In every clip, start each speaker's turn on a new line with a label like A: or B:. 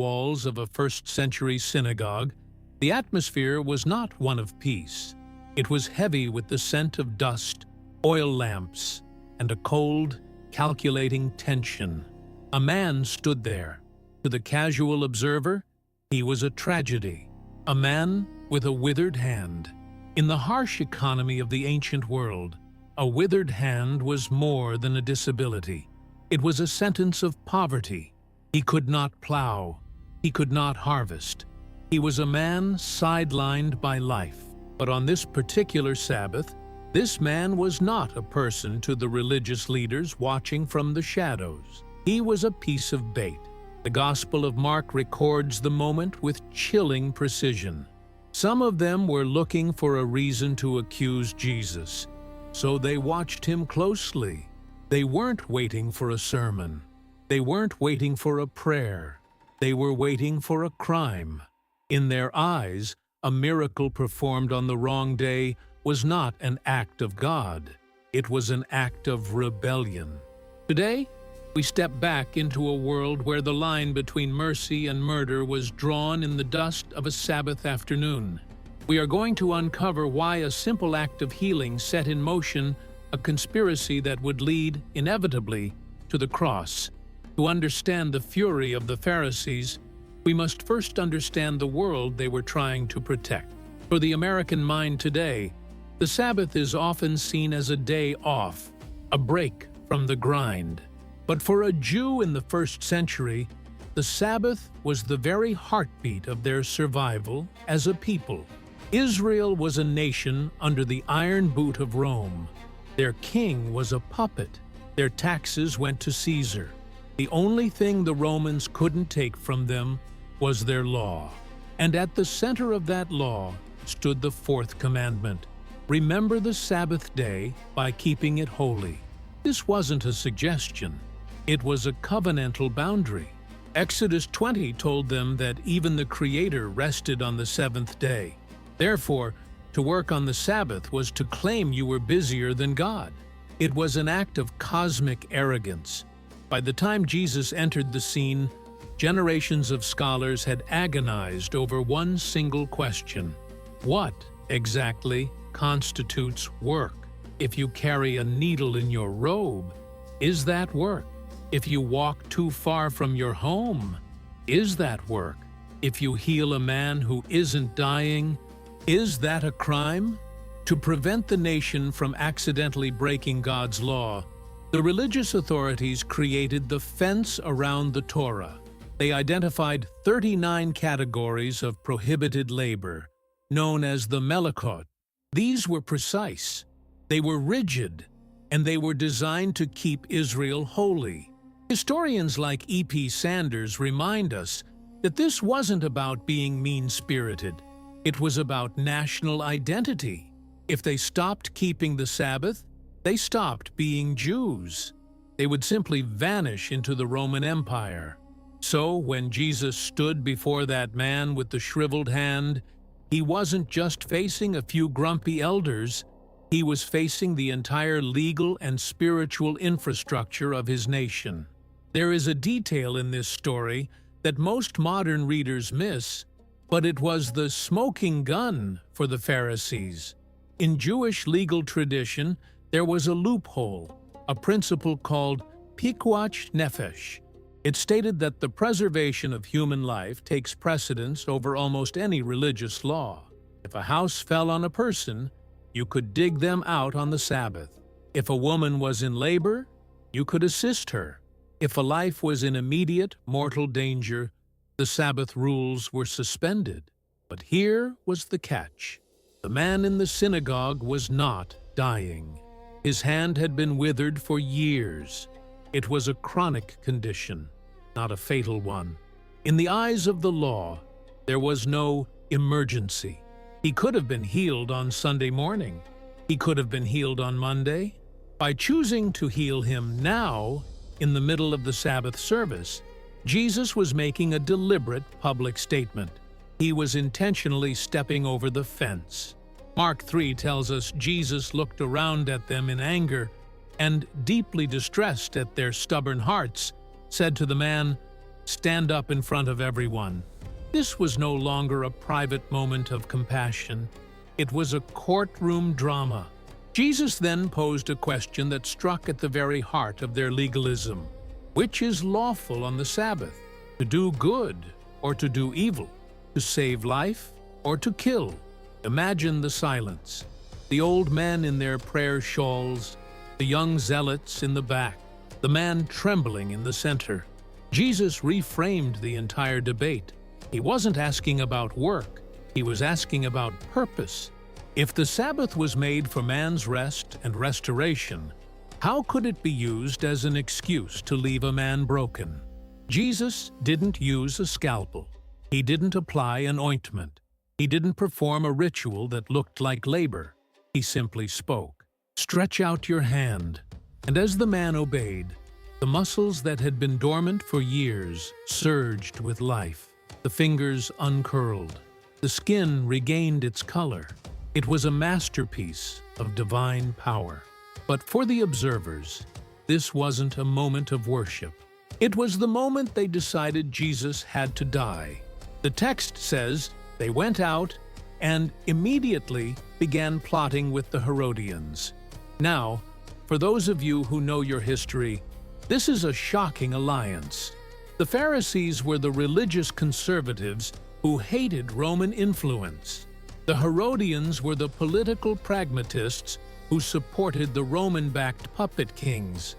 A: walls of a first-century synagogue, the atmosphere was not one of peace. It was heavy with the scent of dust, oil lamps, and a cold, calculating tension. A man stood there. To the casual observer, he was a tragedy. A man with a withered hand. In the harsh economy of the ancient world, a withered hand was more than a disability. It was a sentence of poverty. He could not plow. He could not harvest. He was a man sidelined by life. But on this particular Sabbath, this man was not a person to the religious leaders watching from the shadows. He was a piece of bait. The Gospel of Mark records the moment with chilling precision. Some of them were looking for a reason to accuse Jesus, so they watched him closely. They weren't waiting for a sermon. They weren't waiting for a prayer. They were waiting for a crime. In their eyes, a miracle performed on the wrong day was not an act of God. It was an act of rebellion. Today, we step back into a world where the line between mercy and murder was drawn in the dust of a Sabbath afternoon. We are going to uncover why a simple act of healing set in motion a conspiracy that would lead, inevitably, to the cross. To understand the fury of the Pharisees, we must first understand the world they were trying to protect. For the American mind today, the Sabbath is often seen as a day off, a break from the grind. But for a Jew in the first century, the Sabbath was the very heartbeat of their survival as a people. Israel was a nation under the iron boot of Rome. Their king was a puppet. Their taxes went to Caesar. The only thing the Romans couldn't take from them was their law. And at the center of that law stood the fourth commandment: remember the Sabbath day by keeping it holy. This wasn't a suggestion. It was a covenantal boundary. Exodus 20 told them that even the Creator rested on the seventh day. Therefore, to work on the Sabbath was to claim you were busier than God. It was an act of cosmic arrogance. By the time Jesus entered the scene, generations of scholars had agonized over one single question: what exactly constitutes work? If you carry a needle in your robe, is that work? If you walk too far from your home, is that work? If you heal a man who isn't dying, is that a crime? To prevent the nation from accidentally breaking God's law, the religious authorities created the fence around the Torah. They identified 39 categories of prohibited labor, known as the Melachot. These were precise, they were rigid, and they were designed to keep Israel holy. Historians like E.P. Sanders remind us that this wasn't about being mean-spirited. It was about national identity. If they stopped keeping the Sabbath, they stopped being Jews. They would simply vanish into the Roman Empire. So when Jesus stood before that man with the shriveled hand, he wasn't just facing a few grumpy elders, he was facing the entire legal and spiritual infrastructure of his nation. There is a detail in this story that most modern readers miss, but it was the smoking gun for the Pharisees. In Jewish legal tradition, there was a loophole, a principle called pikuach nefesh. It stated that the preservation of human life takes precedence over almost any religious law. If a house fell on a person, you could dig them out on the Sabbath. If a woman was in labor, you could assist her. If a life was in immediate mortal danger, the Sabbath rules were suspended. But here was the catch. The man in the synagogue was not dying. His hand had been withered for years. It was a chronic condition, not a fatal one. In the eyes of the law, there was no emergency. He could have been healed on Sunday morning. He could have been healed on Monday. By choosing to heal him now, in the middle of the Sabbath service, Jesus was making a deliberate public statement. He was intentionally stepping over the fence. Mark 3 tells us Jesus looked around at them in anger and, deeply distressed at their stubborn hearts, said to the man, stand up in front of everyone. This was no longer a private moment of compassion. It was a courtroom drama. Jesus then posed a question that struck at the very heart of their legalism. Which is lawful on the Sabbath? To do good or to do evil? To save life or to kill? Imagine the silence. The old men in their prayer shawls, the young zealots in the back, the man trembling in the center. Jesus reframed the entire debate. He wasn't asking about work, he was asking about purpose. If the Sabbath was made for man's rest and restoration, how could it be used as an excuse to leave a man broken? Jesus didn't use a scalpel. He didn't apply an ointment. He didn't perform a ritual that looked like labor. He simply spoke, "Stretch out your hand." And as the man obeyed, the muscles that had been dormant for years surged with life. The fingers uncurled. The skin regained its color. It was a masterpiece of divine power. But for the observers, this wasn't a moment of worship. It was the moment they decided Jesus had to die. The text says they went out and immediately began plotting with the Herodians. Now, for those of you who know your history, this is a shocking alliance. The Pharisees were the religious conservatives who hated Roman influence. The Herodians were the political pragmatists who supported the Roman-backed puppet kings.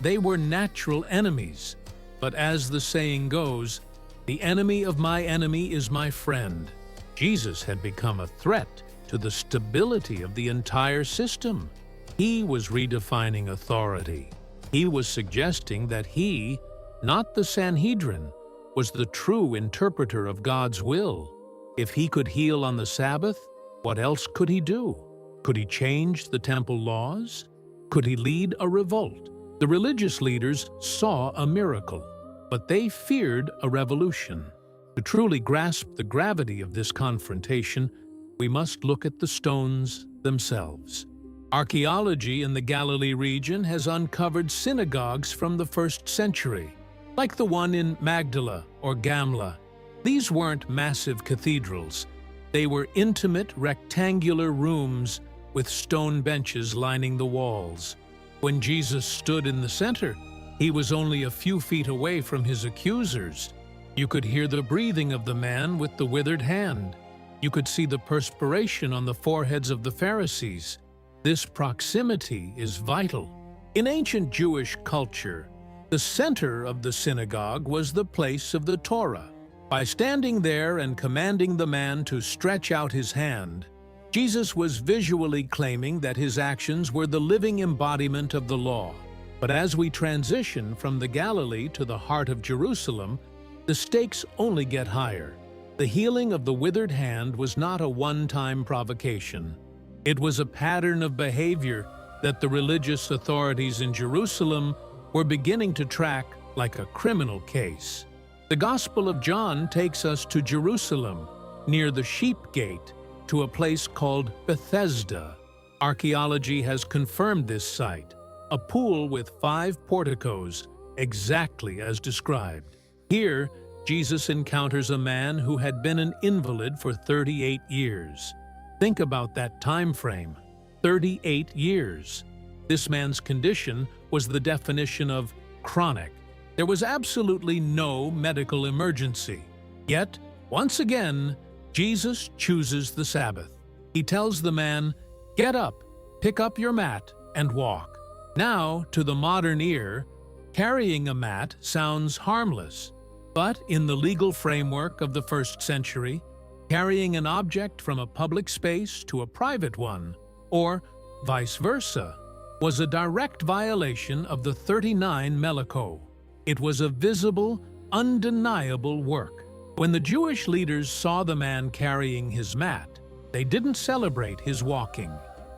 A: They were natural enemies, but as the saying goes, "The enemy of my enemy is my friend." Jesus had become a threat to the stability of the entire system. He was redefining authority. He was suggesting that he, not the Sanhedrin, was the true interpreter of God's will. If he could heal on the Sabbath, what else could he do? Could he change the temple laws? Could he lead a revolt? The religious leaders saw a miracle, but they feared a revolution. To truly grasp the gravity of this confrontation, we must look at the stones themselves. Archaeology in the Galilee region has uncovered synagogues from the 1st century, like the one in Magdala or Gamla. These weren't massive cathedrals. They were intimate rectangular rooms with stone benches lining the walls. When Jesus stood in the center, he was only a few feet away from his accusers. You could hear the breathing of the man with the withered hand. You could see the perspiration on the foreheads of the Pharisees. This proximity is vital. In ancient Jewish culture, the center of the synagogue was the place of the Torah. By standing there and commanding the man to stretch out his hand, Jesus was visually claiming that his actions were the living embodiment of the law. But as we transition from the Galilee to the heart of Jerusalem, the stakes only get higher. The healing of the withered hand was not a one-time provocation. It was a pattern of behavior that the religious authorities in Jerusalem were beginning to track like a criminal case. The Gospel of John takes us to Jerusalem, near the Sheep Gate, to a place called Bethesda. Archaeology has confirmed this site, a pool with 5 porticos, exactly as described. Here, Jesus encounters a man who had been an invalid for 38 years. Think about that time frame, 38 years. This man's condition was the definition of chronic. There was absolutely no medical emergency. Yet, once again, Jesus chooses the Sabbath. He tells the man, "Get up, pick up your mat, and walk." Now, to the modern ear, carrying a mat sounds harmless. But in the legal framework of the 1st century, carrying an object from a public space to a private one, or vice versa, was a direct violation of the 39 Melachot. It was a visible, undeniable work. When the Jewish leaders saw the man carrying his mat, they didn't celebrate his walking.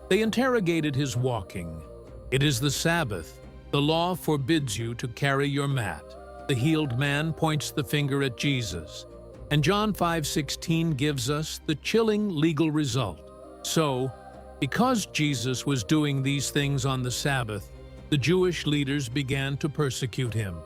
A: They interrogated his walking. "It is the Sabbath. The law forbids you to carry your mat." The healed man points the finger at Jesus. And John 5:16 gives us the chilling legal result. So, because Jesus was doing these things on the Sabbath, the Jewish leaders began to persecute him.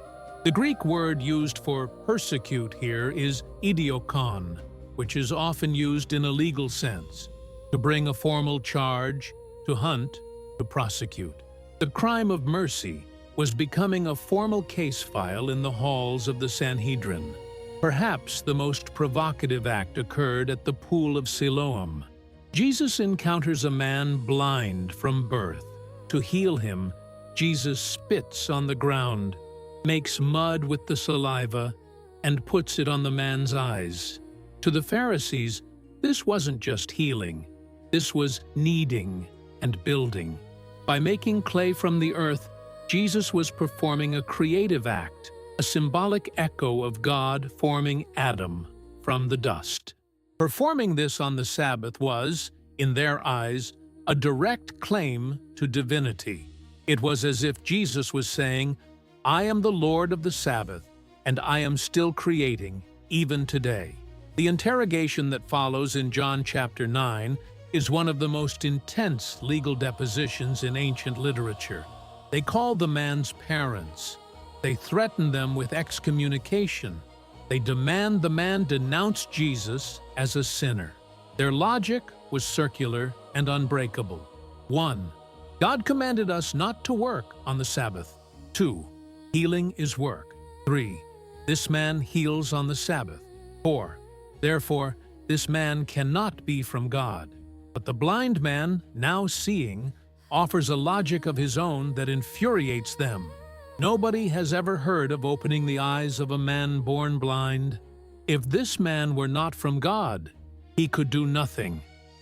A: The Greek word used for persecute here is idiokon, which is often used in a legal sense, to bring a formal charge, to hunt, to prosecute. The crime of mercy was becoming a formal case file in the halls of the Sanhedrin. Perhaps the most provocative act occurred at the pool of Siloam. Jesus encounters a man blind from birth. To heal him, Jesus spits on the ground, makes mud with the saliva, and puts it on the man's eyes. To the Pharisees, this wasn't just healing. This was kneading and building. By making clay from the earth, Jesus was performing a creative act, a symbolic echo of God forming Adam from the dust. Performing this on the Sabbath was, in their eyes, a direct claim to divinity. It was as if Jesus was saying, "I am the Lord of the Sabbath, and I am still creating, even today." The interrogation that follows in John chapter 9 is one of the most intense legal depositions in ancient literature. They call the man's parents. They threaten them with excommunication. They demand the man denounce Jesus as a sinner. Their logic was circular and unbreakable. 1. God commanded us not to work on the Sabbath. 2. Healing is work. 3. This man heals on the Sabbath. 4. Therefore, this man cannot be from God. But the blind man, now seeing, offers a logic of his own that infuriates them. Nobody has ever heard of opening the eyes of a man born blind. If this man were not from God, he could do nothing.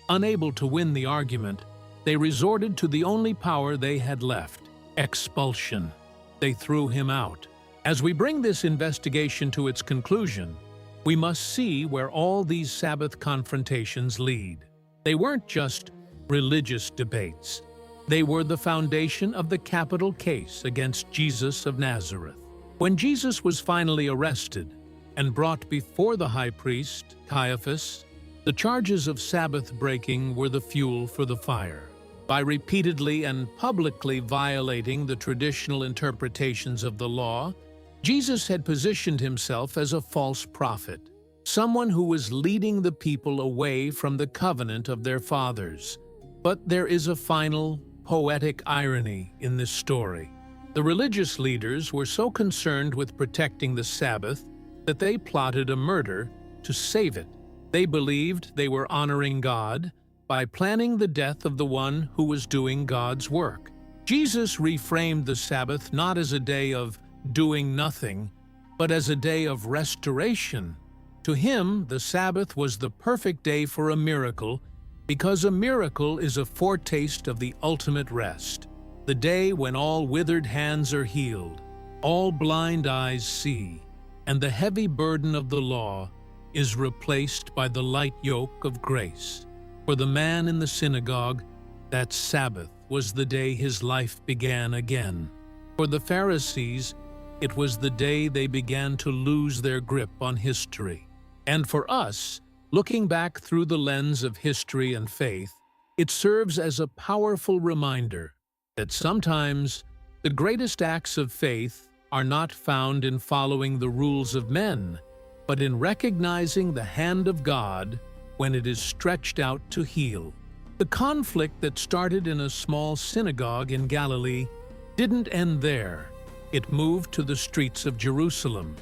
A: Unable to win the argument, they resorted to the only power they had left: expulsion. They threw him out. As we bring this investigation to its conclusion, we must see where all these Sabbath confrontations lead. They weren't just religious debates. They were the foundation of the capital case against Jesus of Nazareth. When Jesus was finally arrested and brought before the high priest, Caiaphas, the charges of Sabbath breaking were the fuel for the fire. By repeatedly and publicly violating the traditional interpretations of the law, Jesus had positioned himself as a false prophet, someone who was leading the people away from the covenant of their fathers. But there is a final, poetic irony in this story. The religious leaders were so concerned with protecting the Sabbath that they plotted a murder to save it. They believed they were honoring God by planning the death of the one who was doing God's work. Jesus reframed the Sabbath not as a day of doing nothing, but as a day of restoration. To him, the Sabbath was the perfect day for a miracle, because a miracle is a foretaste of the ultimate rest, the day when all withered hands are healed, all blind eyes see, and the heavy burden of the law is replaced by the light yoke of grace. For the man in the synagogue, that Sabbath was the day his life began again. For the Pharisees, it was the day they began to lose their grip on history. And for us, looking back through the lens of history and faith, it serves as a powerful reminder that sometimes the greatest acts of faith are not found in following the rules of men, but in recognizing the hand of God when it is stretched out to heal. The conflict that started in a small synagogue in Galilee didn't end there. It moved to the streets of Jerusalem,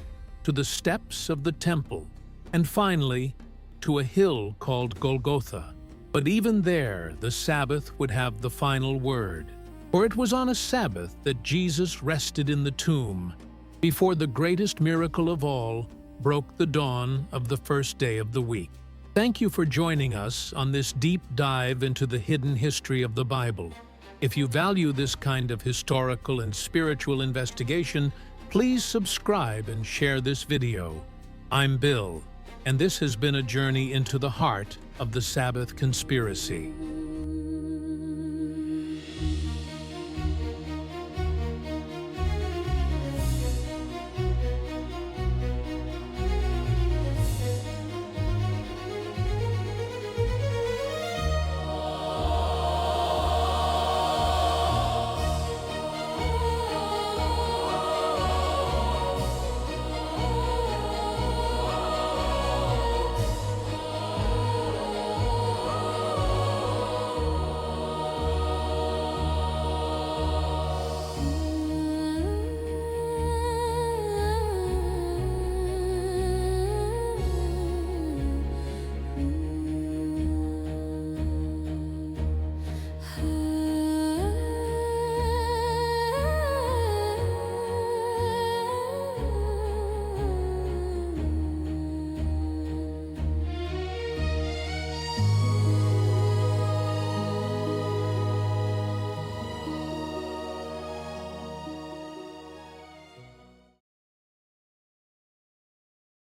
A: to the steps of the temple, and finally, to a hill called Golgotha. But even there, the Sabbath would have the final word. For it was on a Sabbath that Jesus rested in the tomb, before the greatest miracle of all broke the dawn of the first day of the week. Thank you for joining us on this deep dive into the hidden history of the Bible. If you value this kind of historical and spiritual investigation, please subscribe and share this video. I'm Bill, and this has been a journey into the heart of the Sabbath conspiracy.